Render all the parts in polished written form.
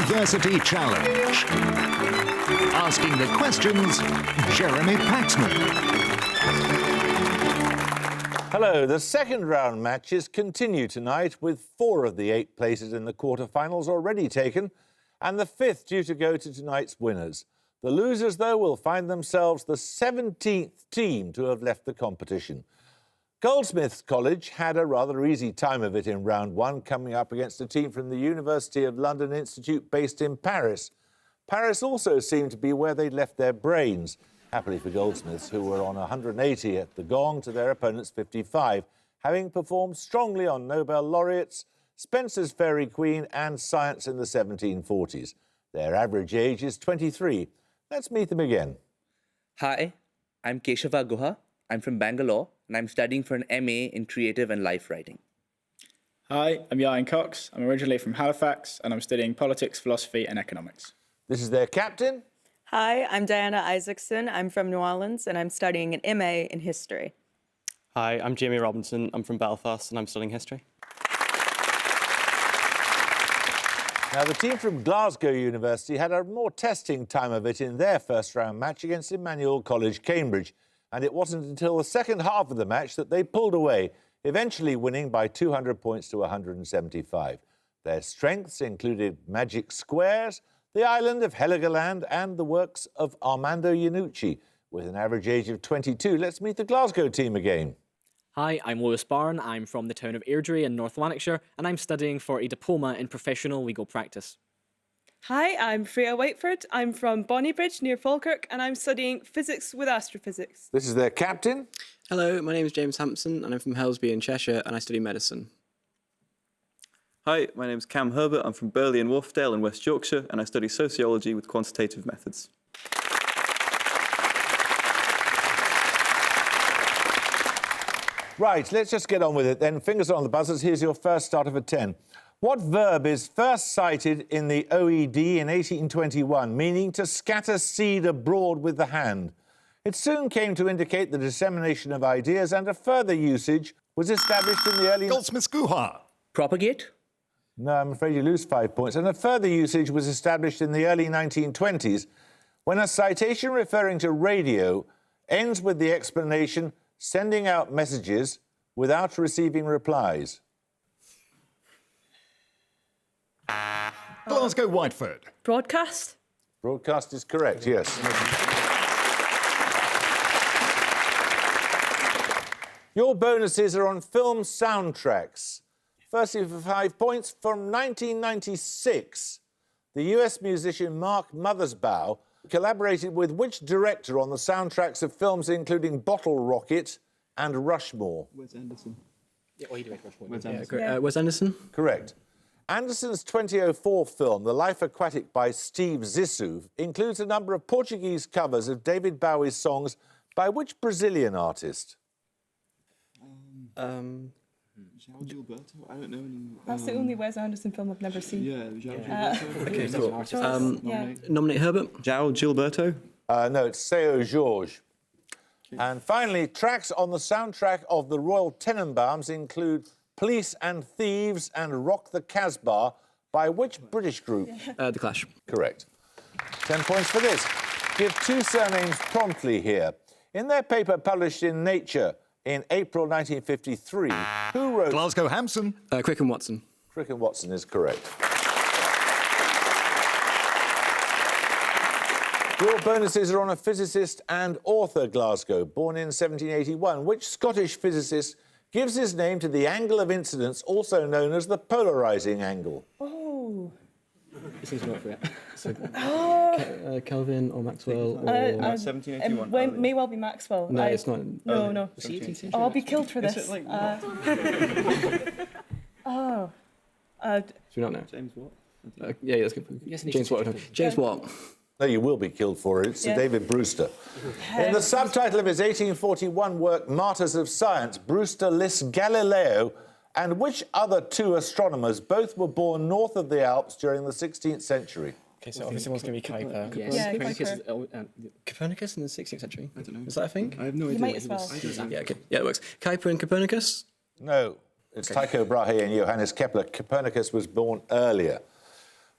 University Challenge. Asking the questions, Jeremy Paxman. Hello, the second round matches continue tonight with 4 of the 8 places in the quarter-finals already taken and the 5th due to go to tonight's winners. The losers, though, will find themselves the 17th team to have left the competition. Goldsmiths College had a rather easy time of it in round 1, coming up against a team from the University of London Institute based in Paris. Paris also seemed to be where they'd left their brains. Happily for Goldsmiths, who were on 180 at the gong to their opponent's 55, having performed strongly on Nobel laureates, Spencer's Fairy Queen and science in the 1740s. Their average age is 23. Let's meet them again. Hi, I'm Keshava Guha. I'm from Bangalore, and I'm studying for an MA in Creative and Life Writing. Hi, I'm Ian Cox. I'm originally from Halifax, and I'm studying politics, philosophy and economics. This is their captain. Hi, I'm Diana Isaacson. I'm from New Orleans, and I'm studying an MA in history. Hi, I'm Jamie Robinson. I'm from Belfast, and I'm studying history. Now, the team from Glasgow University had a more testing time of it in their first-round match against Emmanuel College, Cambridge, and it wasn't until the second half of the match that they pulled away, eventually winning by 200 points to 175. Their strengths included magic squares, the island of Heligoland and the works of Armando Iannucci. With an average age of 22, let's meet the Glasgow team again. Hi, I'm Lewis Barn. I'm from the town of Airdrie in North Lanarkshire, and I'm studying for a diploma in professional legal practice. Hi, I'm Freya Whiteford. I'm from Bonnybridge near Falkirk, and I'm studying physics with astrophysics. This is their captain. Hello, my name is James Hampson, and I'm from Helsby in Cheshire, and I study medicine. Hi, my name is Cam Herbert. I'm from Burley and Wharfdale in West Yorkshire, and I study sociology with quantitative methods. Right, let's just get on with it then. Fingers on the buzzers. Here's your first start of a 10. What verb is first cited in the OED in 1821, meaning to scatter seed abroad with the hand? It soon came to indicate the dissemination of ideas, and a further usage was established in the early... Goldsmiths Guha. Propagate? No, I'm afraid you lose 5 points. And a further usage was established in the early 1920s, when a citation referring to radio ends with the explanation sending out messages without receiving replies. Glasgow Whiteford. Broadcast? Broadcast is correct, yes. Your bonuses are on film soundtracks. Firstly, for 5 points, from 1996, the US musician Mark Mothersbaugh collaborated with which director on the soundtracks of films including Bottle Rocket and Rushmore? Wes Anderson. Yeah, well, he did Rushmore. Wes Anderson. Wes Anderson? Correct. Anderson's 2004 film, The Life Aquatic by Steve Zissou, includes a number of Portuguese covers of David Bowie's songs by which Brazilian artist? João Gilberto? I don't know any... That's the only Wes Anderson film I've never seen. Yeah, João Gilberto. Okay, cool. Nominate Herbert? João Gilberto? No, it's Seu Jorge. And finally, tracks on the soundtrack of The Royal Tenenbaums include Police and Thieves and Rock the Casbah by which British group? The Clash. Correct. 10 points for this. Give 2 surnames promptly here. In their paper published in Nature in April 1953, who wrote... Glasgow Hampson. Crick and Watson. Crick and Watson is correct. Your bonuses are on a physicist and author, Glasgow, born in 1781. Which Scottish physicist gives his name to the angle of incidence, also known as the polarising angle? Oh. This is not for it. So, Kelvin or Maxwell or... 1781. It may well be Maxwell. No, it's not. No. Was he 18th century? Oh, I'll be killed for this. Is it like... Do we not know? James Watt? Yeah, that's good. James Watt. James Watt. No, you will be killed for it. It's Sir David Brewster. In the subtitle of his 1841 work, Martyrs of Science, Brewster lists Galileo and which other 2 astronomers both were born north of the Alps during the 16th century? Okay, so obviously one's going to be Kuiper. Yes. Yeah, Copernicus in the 16th century? I don't know. Is that a thing? I have no idea. You might as well. Yeah, okay. Yeah, it works. Kuiper and Copernicus? No, it's Tycho Brahe and Johannes Kepler. Copernicus was born earlier.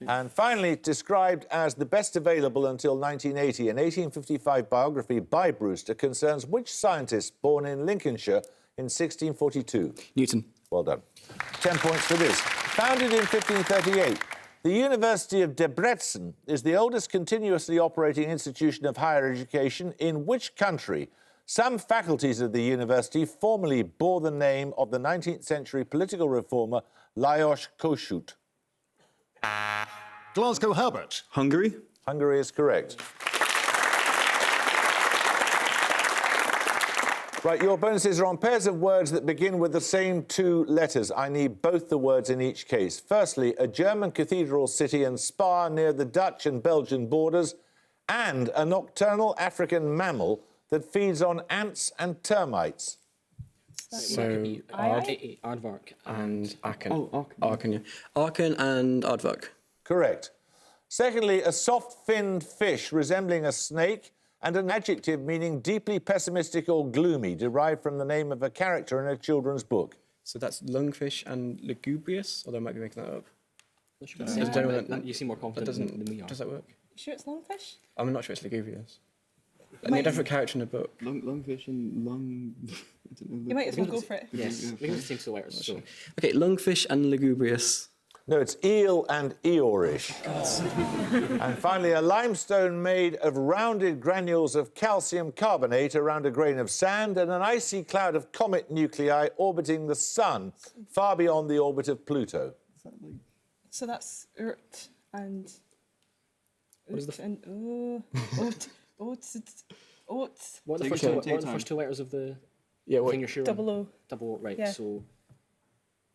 And finally, described as the best available until 1980, an 1855 biography by Brewster concerns which scientist born in Lincolnshire in 1642? Newton. Well done. 10 points for this. Founded in 1538, the University of Debrecen is the oldest continuously operating institution of higher education in which country? Some faculties of the university formerly bore the name of the 19th century political reformer Lajos Kossuth. Glasgow Herbert. Hungary? Hungary is correct. Right, your bonuses are on pairs of words that begin with the same two letters. I need both the words in each case. Firstly, a German cathedral city and spa near the Dutch and Belgian borders, and a nocturnal African mammal that feeds on ants and termites. So, Aardvark. and Aachen. Oh, Aachen, yeah. Aachen and Aardvark. Correct. Secondly, a soft-finned fish resembling a snake, and an adjective meaning deeply pessimistic or gloomy, derived from the name of a character in a children's book. So that's lungfish and lugubrious, although I might be making that up. You seem more That confident doesn't. than we are. Does that work? You sure it's lungfish? I'm not sure it's lugubrious. I need a different character in the book. Lungfish and lung... I don't know. You might as well go for it. Yes, we have the same two letters. So. Okay, lungfish and lugubrious. No, it's eel and eeyorish. And finally, a limestone made of rounded granules of calcium carbonate around a grain of sand, and an icy cloud of comet nuclei orbiting the sun far beyond the orbit of Pluto. So that's Urt and... What is the... And... Oats. What are the Take first your two, time, what are take the your first two letters of the Yeah, what? thing you're sure on? Double O. Double O, right, Yeah. so...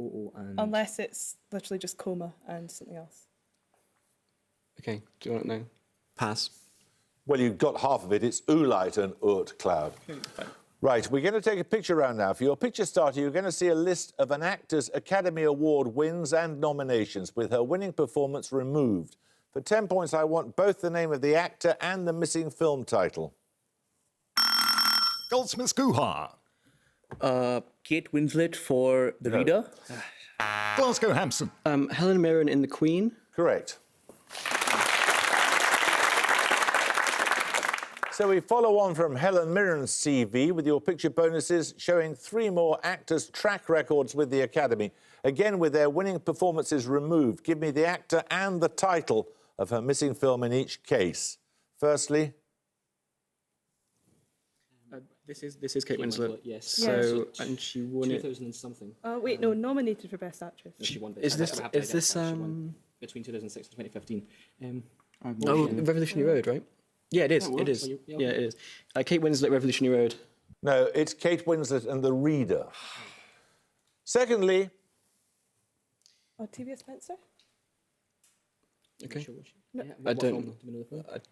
O and... Unless it's literally just coma and something else. Okay, do you want to know? Pass. Well, you've got half of it. It's oolite and Urt cloud. Right, we're going to take a picture round now. For your picture starter, you're going to see a list of an actor's Academy Award wins and nominations, with her winning performance removed. For 10 points, I want both the name of the actor and the missing film title. Goldsmiths Guha. Kate Winslet for The Reader. Glasgow Hampson. Helen Mirren in The Queen. Correct. So we follow on from Helen Mirren's CV with your picture bonuses showing 3 more actors' track records with the Academy, again with their winning performances removed. Give me the actor and the title of her missing film in each case. Firstly, This is Kate Winslet. Yes. So, and she won it. 2000 and something. Oh, wait, no, nominated for Best Actress. She won Is this? Is this? She won between 2006 and 2015. Oh, Revolutionary Road, right? Yeah, it is. That It is. works. Yeah, it is. Kate Winslet, Revolutionary Road. no, it's Kate Winslet and The Reader. Secondly, Octavia Spencer? Okay. No. I don't.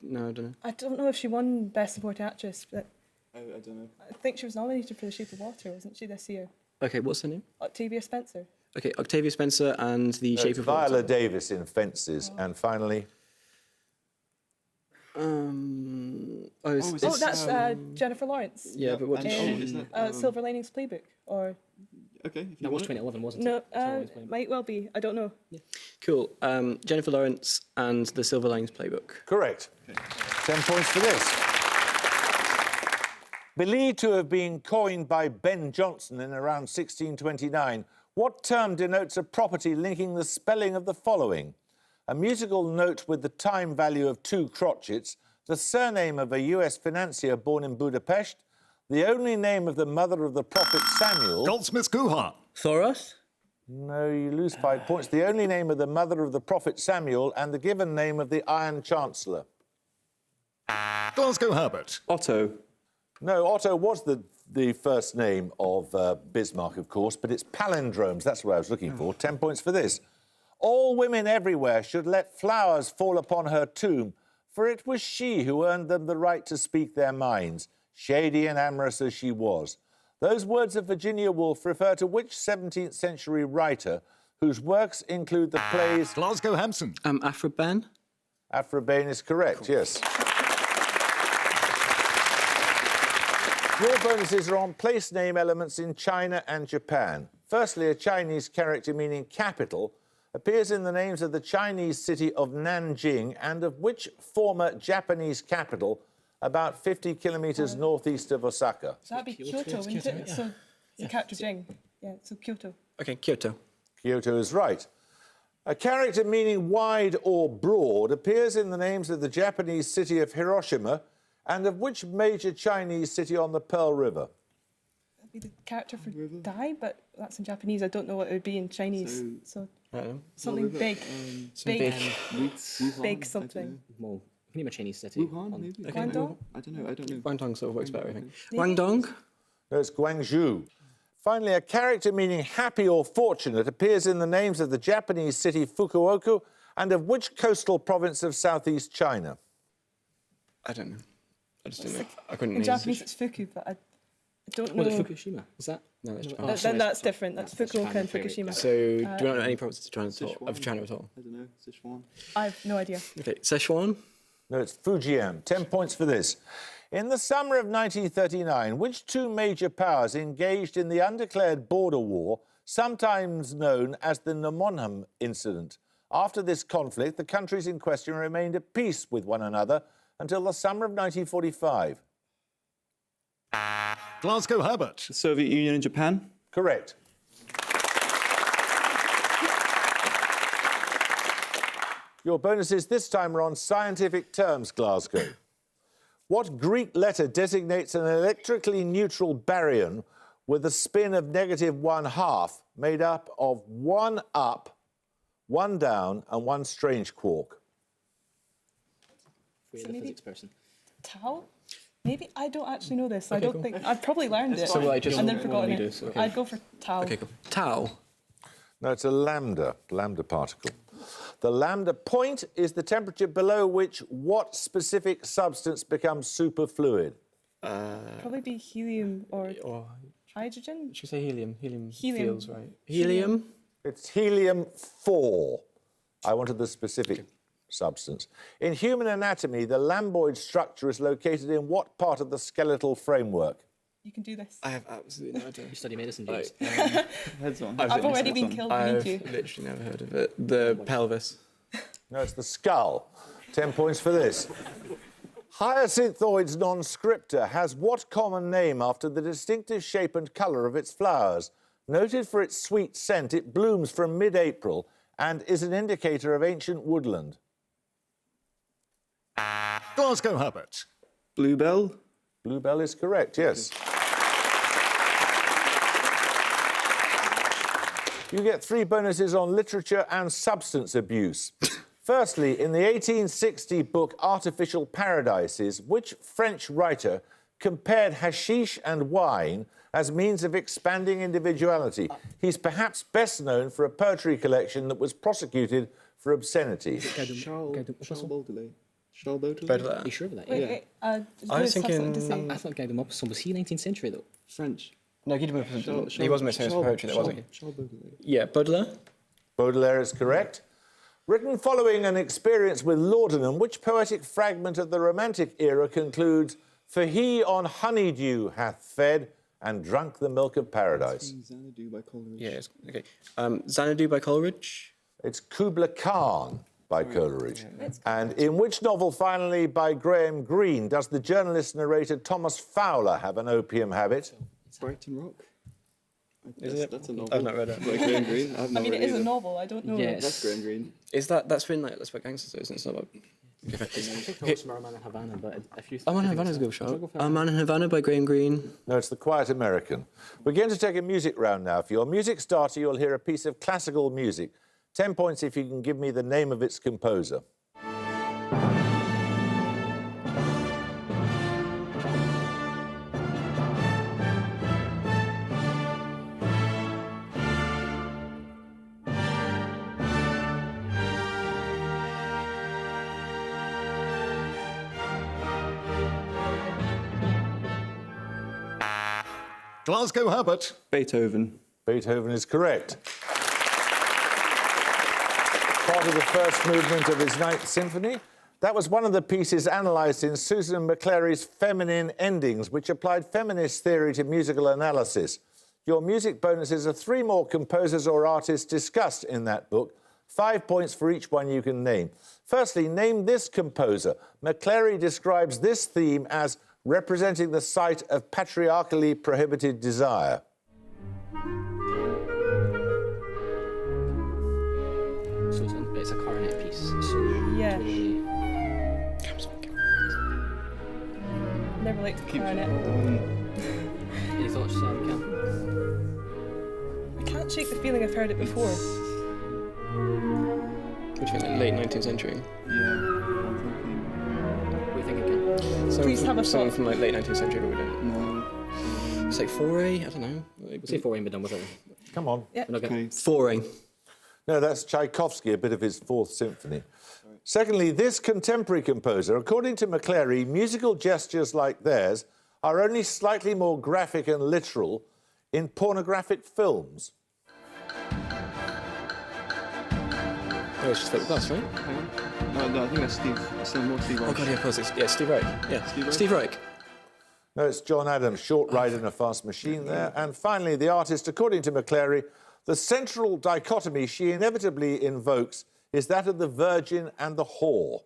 No, I don't know. I don't know if she won Best Supporting Actress, but I don't know. I think she was nominated for The Shape of Water, wasn't she, this year? Okay, what's her name? Octavia Spencer. Okay, Octavia Spencer and The Shape of Viola Water. Davis in Fences. And finally, That's Jennifer Lawrence. Yeah, but what? In Silver Linings Playbook, or... Okay, if you That was want it. 2011, wasn't No, it? might well be. I don't know. Cool. Jennifer Lawrence and The Silver Linings Playbook. correct. 10 points for this. Believed to have been coined by Ben Jonson in around 1629, what term denotes a property linking the spelling of the following? A musical note with the time value of 2 crotchets, the surname of a US financier born in Budapest, the only name of the mother of the prophet Samuel... Goldsmiths Guha. Thoros? No, you lose 5 points. The only name of the mother of the prophet Samuel and the given name of the Iron Chancellor. Glasgow Herbert. Otto. No, Otto was the first name of Bismarck, of course, but it's palindromes. That's what I was looking for. 10 points for this. All women everywhere should let flowers fall upon her tomb, for it was she who earned them the right to speak their minds, shady and amorous as she was. Those words of Virginia Woolf refer to which 17th century writer whose works include the plays... Glasgow Hampson. Afraban. Afrabain is correct, yes. Your bonuses are on place name elements in China and Japan. Firstly, a Chinese character meaning capital, appears in the names of the Chinese city of Nanjing and of which former Japanese capital about 50 kilometres northeast of Osaka? So that'd be Kyoto, wouldn't it? So it's a character Jing. Yeah, so Kyoto. Okay, Kyoto. Kyoto is right. A character meaning wide or broad appears in the names of the Japanese city of Hiroshima and of which major Chinese city on the Pearl River? That'd be the character for Dai, but that's in Japanese. I don't know what it would be in Chinese. So something big. Big something. Well, name a Chinese city. Wuhan, maybe? Guangdong? I don't know. Guangdong sort of works better, I think. Maybe. Guangdong? No, it's Guangzhou. Finally, a character meaning happy or fortunate appears in the names of the Japanese city Fukuoka and of which coastal province of southeast China? I don't know. I just don't know. I couldn't In name Japanese, it's Fuku, but I don't know. Well, Fukushima. Is that? No, that's Japan. Then that's different. That's Fukuoka and Fukushima. So, do we not know any provinces of China at all? I don't know. Sichuan. I have no idea. Okay, Sichuan? No, it's Fujian. 10 points for this. In the summer of 1939, which two major powers engaged in the undeclared border war, sometimes known as the Nomonham Incident? After this conflict, the countries in question remained at peace with one another until the summer of 1945. Glasgow Herbert. The Soviet Union and Japan? Correct. Your bonuses this time are on scientific terms, Glasgow. What Greek letter designates an electrically neutral baryon with a spin of -1/2, made up of one up, one down, and one strange quark? We're the physics person. Tau? Maybe I don't actually know this. I don't think I've probably learned it So will I just- and then what forgotten will we it. do? Okay. I'd go for tau. Okay, cool. Tau? No, it's a lambda particle. The lambda point is the temperature below which what specific substance becomes superfluid? Probably be helium or Or hydrogen. should we say helium? Helium Helium. feels right. Helium? It's helium-4. I wanted the specific substance. In human anatomy, the lambdoid structure is located in what part of the skeletal framework? You can do this. I have absolutely no idea. You study medicine, James. Heads on. I've already been killed, I've didn't you? literally never heard of it. The pelvis. No, it's the skull. 10 points for this. Hyacinthoid's non-scripta has what common name after the distinctive shape and colour of its flowers? Noted for its sweet scent, it blooms from mid-April and is an indicator of ancient woodland. Glasgow Herbert. Bluebell? Bluebell is correct, yes. You get 3 bonuses on literature and substance abuse. Firstly, in the 1860 book Artificial Paradises, which French writer compared hashish and wine as means of expanding individuality? He's perhaps best known for a poetry collection that was prosecuted for obscenity. Charles Baudelaire. Charles Baudelaire? Baudelaire. Are you sure of that? Wait. I was thinking- I thought Guy de Maupassant was he 19th century though? French. No, he wasn't most famous for poetry, wasn't he? Charles Baudelaire. Yeah, Baudelaire? Baudelaire is correct. Written following an experience with laudanum, which poetic fragment of the Romantic era concludes, "For he on honeydew hath fed and drunk the milk of paradise"? Xanadu by Coleridge. Yeah, okay. Xanadu by Coleridge? It's Kubla Khan by Coleridge. And in which novel, finally, by Graham Greene, does the journalist narrator Thomas Fowler have an opium habit? Brighton Rock. Is it? That's a novel. I've not read it. By Graham Greene. I've I not mean, read it is a either. novel. I don't know. Yes. That's Graham Greene. Is that's been like, that's about gangsters, though, isn't it? It's not about... It's Man in Havana, but if you... Oh, Man in Havana's a good shot. Man in Havana by Graham Greene. No, it's The Quiet American. We're going to take a music round now. For your music starter, you'll hear a piece of classical music. 10 points if you can give me the name of its composer. Glasgow Herbert. Beethoven. Beethoven is correct. Part of the first movement of his Ninth Symphony. That was one of the pieces analysed in Susan McClary's Feminine Endings, which applied feminist theory to musical analysis. Your music bonuses are 3 more composers or artists discussed in that book. 5 points for each one you can name. Firstly, name this composer. McClary describes this theme as representing the site of patriarchally prohibited desire. So it's a clarinet piece. So Yeah. totally- Never liked the clarinet. Any thoughts, Cam? I can't shake the feeling I've heard it before. What do you think, like late 19th century? What are you thinking, Cam? Please have a Someone thought. from like late 19th century, but we don't. No. It's like 4A, I don't know. We'll say 4 and be done with it. Come on. Yeah. We're not getting- 4A. No, that's Tchaikovsky, a bit of his Fourth Symphony. Secondly, this contemporary composer, according to McClary, musical gestures like theirs are only slightly more graphic and literal in pornographic films. Oh, it's just Philip Glass, right? No, I think that's Steve. It's more Steve. Oh god, yeah, of course. It's, yeah, Steve Reich. Yeah, Steve Reich. No, it's John Adams, Short Ride in a Fast Machine there. And finally, the artist, according to McClary, the central dichotomy she inevitably invokes is that of the virgin and the whore.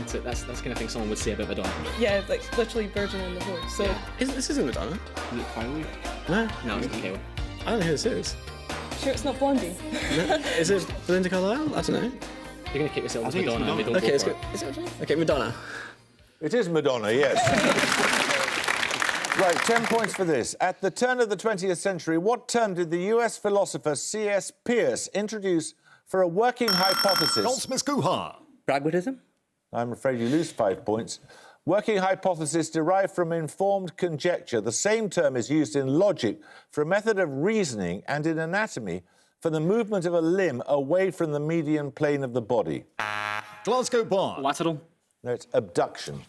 So that's the kind of thing someone would say about Madonna. Yeah, like literally Virgin and the Whore. So This isn't Madonna. Is it Kylie? No, No, it's okay. I don't know who this is. sure it's not Blondie. No, is it Belinda Carlisle? I don't know. You're going to kick yourself as think it's Madonna and they don't Okay, go it's for good. it. Is it Madonna? Okay, Madonna. It is Madonna, yes. Right, 10 points for this. At the turn of the 20th century, what term did the US philosopher C.S. Peirce introduce for a working hypothesis? Goldsmiths Guha. Pragmatism? I'm afraid you lose 5 points. Working hypothesis derived from informed conjecture. The same term is used in logic for a method of reasoning and in anatomy for the movement of a limb away from the median plane of the body. Glasgow Bar. Lateral. No, it's abduction.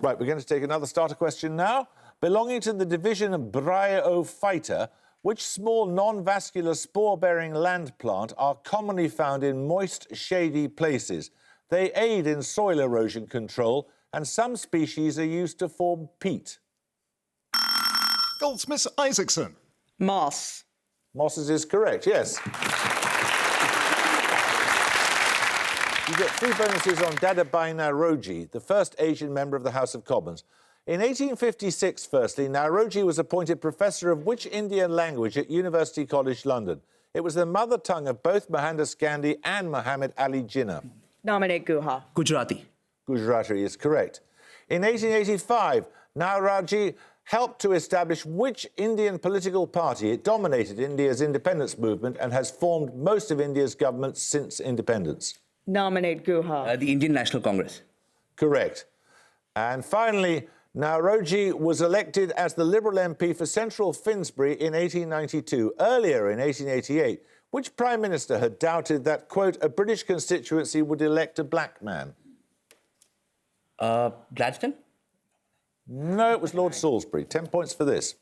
Right, we're going to take another starter question now. Belonging to the division of Bryophyta, which small non-vascular spore-bearing land plant are commonly found in moist, shady places? They aid in soil erosion control, and some species are used to form peat. Goldsmiths Isaacson. Moss. Mosses is correct, yes. You get 3 bonuses on Dadabhai Naoroji, the first Asian member of the House of Commons. In 1856, firstly, Naoroji was appointed Professor of which Indian language at University College London? It was the mother tongue of both Mohandas Gandhi and Muhammad Ali Jinnah. Nominate Guha. Gujarati. Gujarati is correct. In 1885, Naoroji helped to establish which Indian political party? It dominated India's independence movement and has formed most of India's government since independence. Nominate Guha. The Indian National Congress. Correct. And finally, Naoroji was elected as the Liberal MP for Central Finsbury in 1892. Earlier in 1888, which Prime Minister had doubted that, quote, a British constituency would elect a black man? Gladstone? No, it was Lord Salisbury. 10 points for this.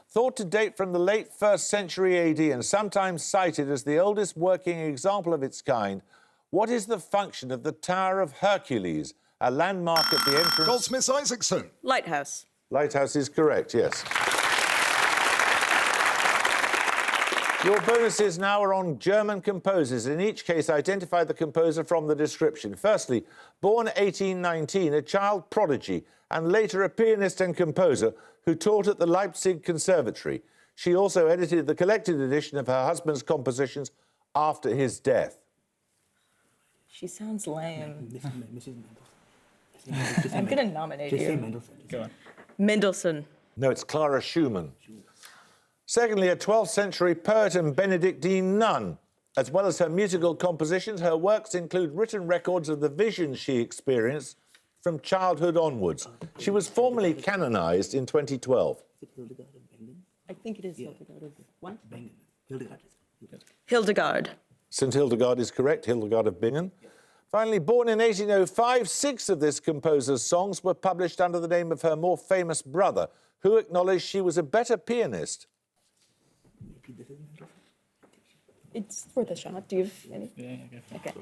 Thought to date from the late 1st century AD and sometimes cited as the oldest working example of its kind, what is the function of the Tower of Hercules, a landmark at the entrance? Goldsmiths Isaacson. Lighthouse. Lighthouse is correct, yes. Your bonuses now are on German composers. In each case, identify the composer from the description. Firstly, born 1819, a child prodigy, and later a pianist and composer who taught at the Leipzig Conservatory. She also edited the collected edition of her husband's compositions after his death. She sounds lame. I'm going to nominate you. Go on. Mendelssohn. No, it's Clara Schumann. Secondly, a 12th century poet and Benedictine nun. As well as her musical compositions, her works include written records of the visions she experienced from childhood onwards. She was formally canonised in 2012. I think it is Hildegard. What? Hildegard. St Hildegard is correct, Hildegard of Bingen. Finally, born in 1805, 6 of this composer's songs were published under the name of her more famous brother, who acknowledged she was a better pianist. It's worth a shot. Do you have any? Yeah, go for it. Okay.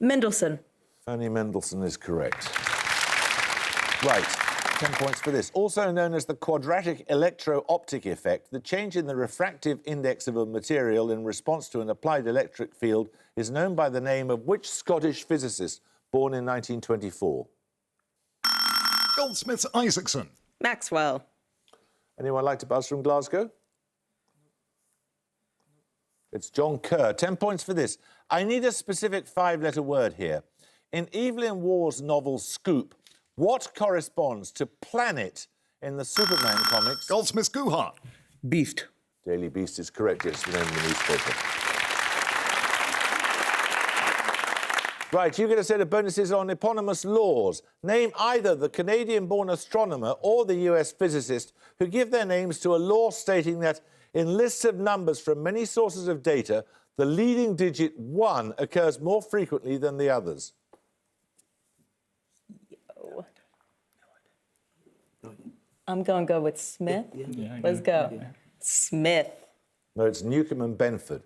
Mendelssohn. Fanny Mendelssohn is correct. Right. 10 points for this. Also known as the quadratic electro-optic effect, the change in the refractive index of a material in response to an applied electric field is known by the name of which Scottish physicist born in 1924? Goldsmiths Isaacson. Maxwell. Anyone like to buzz from Glasgow? It's John Kerr. 10 points for this. I need a specific five-letter word here. In Evelyn Waugh's novel Scoop, what corresponds to planet in the Superman comics? Goldsmiths Guha. Beast. Daily Beast is correct, yes, the name of the newspaper. Right, you get a set of bonuses on eponymous laws. Name either the Canadian-born astronomer or the US physicist who give their names to a law stating that in lists of numbers from many sources of data, the leading digit 1 occurs more frequently than the others. I'm going to go with Smith. Let's go. Smith. No, it's Newcomb and Benford.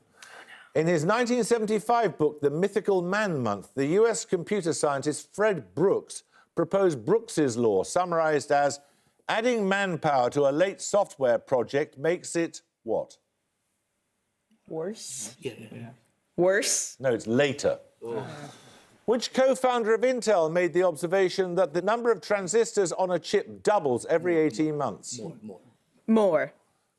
In his 1975 book, The Mythical Man Month, the US computer scientist Fred Brooks proposed Brooks's law, summarised as adding manpower to a late software project makes it what? Worse? Worse? No, it's later. Which co-founder of Intel made the observation that the number of transistors on a chip doubles every 18 months? More.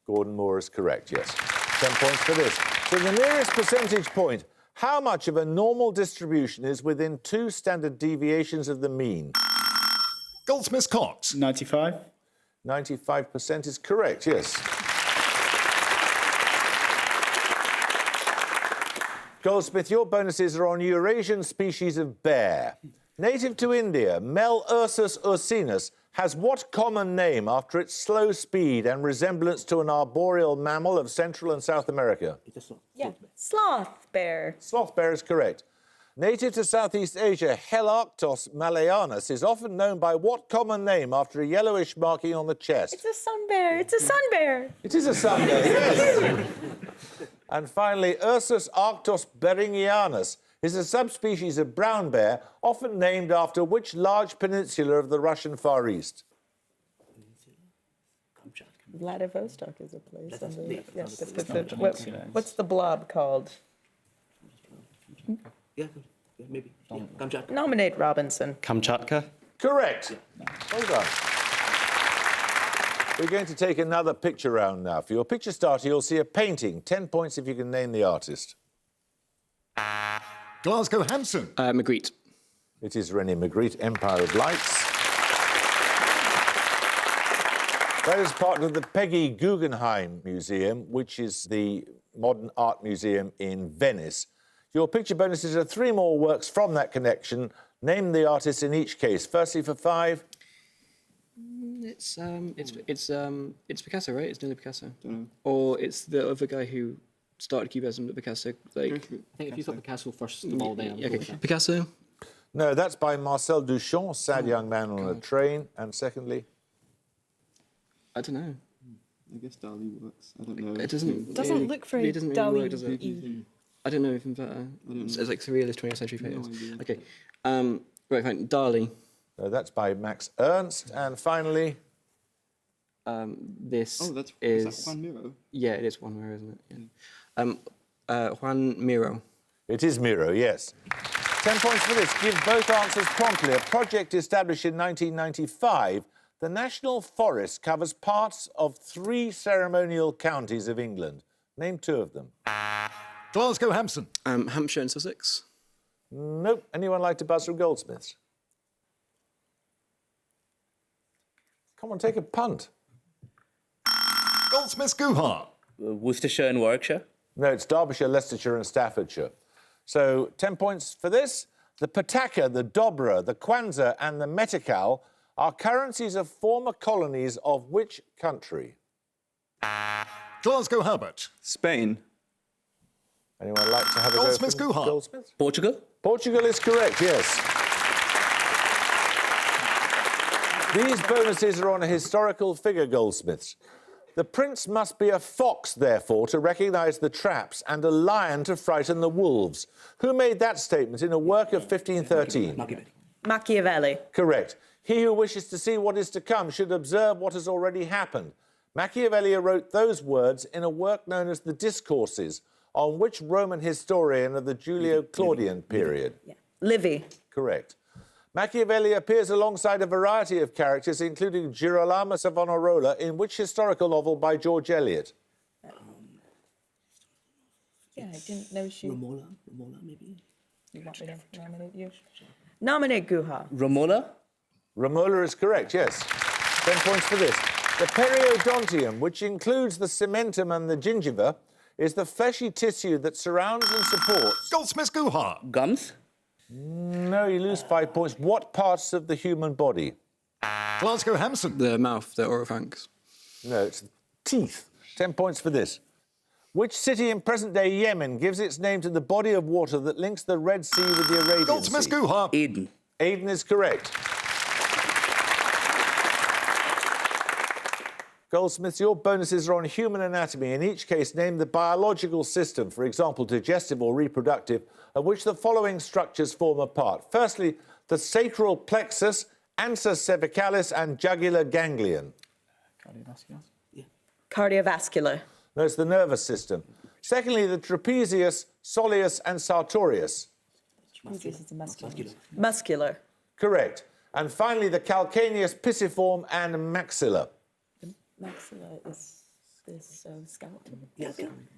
Gordon Moore is correct, yes. 10 points for this. So the nearest percentage point, how much of a normal distribution is within 2 standard deviations of the mean? Goldsmiths Cox. 95. 95% is correct, yes. Goldsmith, your bonuses are on Eurasian species of bear. Native to India, Ursus ursinus has what common name after its slow speed and resemblance to an arboreal mammal of Central and South America? Yeah. Sloth bear. Sloth bear is correct. Native to Southeast Asia, Helarctos malayanus is often known by what common name after a yellowish marking on the chest? It's a sun bear. It's a sun bear. It is a sun bear, yes. And finally, Ursus arctos beringianus is a subspecies of brown bear often named after which large peninsula of the Russian Far East? Vladivostok is a place. What's the blob called? Maybe. Kamchatka. Nominate Robinson. Kamchatka. Correct. Well done. We're going to take another picture round now. For your picture starter, you'll see a painting. 10 points if you can name the artist. Glasgow Hanson. Magritte. It is René Magritte, Empire of Lights. That is part of the Peggy Guggenheim Museum, which is the modern art museum in Venice. Your picture bonuses are 3 more works from that connection. Name the artist in each case. Firstly, for 5. It's Picasso, right? It's nearly Picasso. Or it's the other guy who started Cubism that Picasso, like... I think if you thought Picasso first of all, then... Okay, Picasso? No, that's by Marcel Duchamp, Sad Young Man on a Train. And secondly? I don't know. I guess Dali works. I don't know. It Doesn't look very it doesn't really work, does it? Dali-y. I don't know even better. It's like surrealist 20th century paintings. Okay. Right, fine. Dali. No, that's by Max Ernst. And finally? This is that Juan Miro? Yeah, it is Juan Miro, isn't it? Yeah. Juan Miro. It is Miro, yes. 10 points for this. Give both answers promptly. A project established in 1995, the National Forest covers parts of 3 ceremonial counties of England. Name 2 of them. Glasgow Hampson. Hampshire and Sussex. Nope. Anyone like to buzz from Goldsmiths? Come on, take a punt. Goldsmiths Guha. Worcestershire and Warwickshire. No, it's Derbyshire, Leicestershire and Staffordshire. So 10 points for this. The Pataka, the Dobra, the Kwanzaa and the Metakal are currencies of former colonies of which country? Glasgow Herbert. Spain. Anyone like to have a Goldsmiths go? Guha. Goldsmiths? Portugal. Portugal is correct, yes. These bonuses are on a historical figure, Goldsmiths. The prince must be a fox, therefore, to recognise the traps, and a lion to frighten the wolves. Who made that statement in a work of 1513? Machiavelli. Correct. He who wishes to see what is to come should observe what has already happened. Machiavelli wrote those words in a work known as the Discourses, on which Roman historian of the Julio-Claudian period? Livy. Correct. Machiavelli appears alongside a variety of characters, including Girolamo Savonarola, in which historical novel by George Eliot? Yeah, I didn't know she... Romola, maybe. You want me to nominate you? Nominate Guha. Romola? Romola is correct, yes. 10 points for this. The periodontium, which includes the cementum and the gingiva, is the fleshy tissue that surrounds and supports... Goldsmith's Guha. Gums? No, you lose 5 points. What parts of the human body? Glasgow Hampson. The mouth, the oropharynx. No, it's teeth. 10 points for this. Which city in present-day Yemen gives its name to the body of water that links the Red Sea with the Arabian Goldsmith's Sea? Guha. Aden. Aden is correct. Goldsmiths, your bonuses are on human anatomy. In each case, name the biological system, for example, digestive or reproductive, of which the following structures form a part. Firstly, the sacral plexus, ansa cervicalis, and jugular ganglion. Cardiovascular. No, it's the nervous system. Secondly, the trapezius, soleus, and sartorius. This is a muscular. Muscular. Correct. And finally, the calcaneus, pisiform, and maxilla. Maxilla is this skeleton.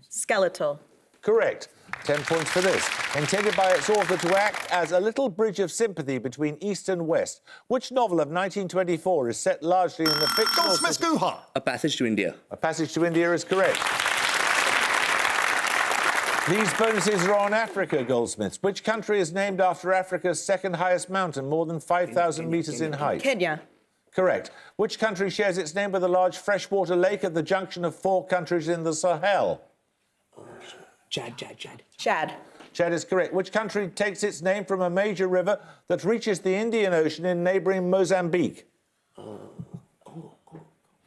Skeletal. Correct. 10 points for this. Intended by its author to act as a little bridge of sympathy between East and West. Which novel of 1924 is set largely in the fictional... Goldsmith's Guha. A Passage to India. A Passage to India is correct. These bonuses are on Africa, Goldsmiths. Which country is named after Africa's second highest mountain, more than 5,000 metres in height? Kenya. Correct. Which country shares its name with a large freshwater lake at the junction of 4 countries in the Sahel? Chad. Chad. Chad is correct. Which country takes its name from a major river that reaches the Indian Ocean in neighbouring Mozambique?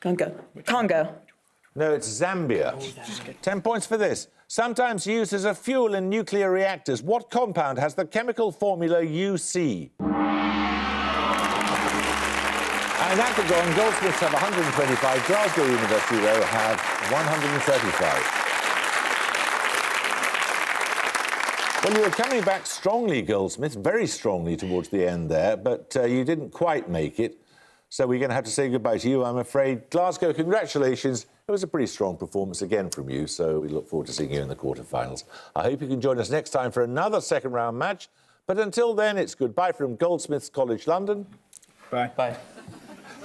Congo. No, it's Zambia. 10 points for this. Sometimes used as a fuel in nuclear reactors, what compound has the chemical formula UC? And that could go on. Goldsmiths have 125. Glasgow University, though, have 135. Well, you were coming back strongly, Goldsmiths, very strongly towards the end there, but you didn't quite make it. So we're going to have to say goodbye to you, I'm afraid. Glasgow, congratulations. It was a pretty strong performance again from you, so we look forward to seeing you in the quarterfinals. I hope you can join us next time for another second-round match. But until then, it's goodbye from Goldsmiths College London. Bye.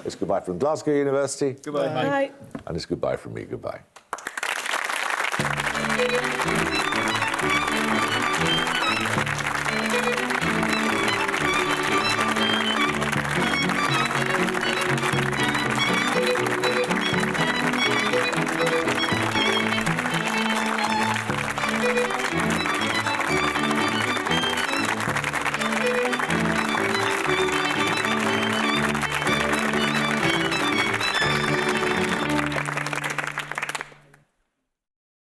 It's goodbye from Glasgow University. Goodbye. Bye. And it's goodbye from me. Goodbye.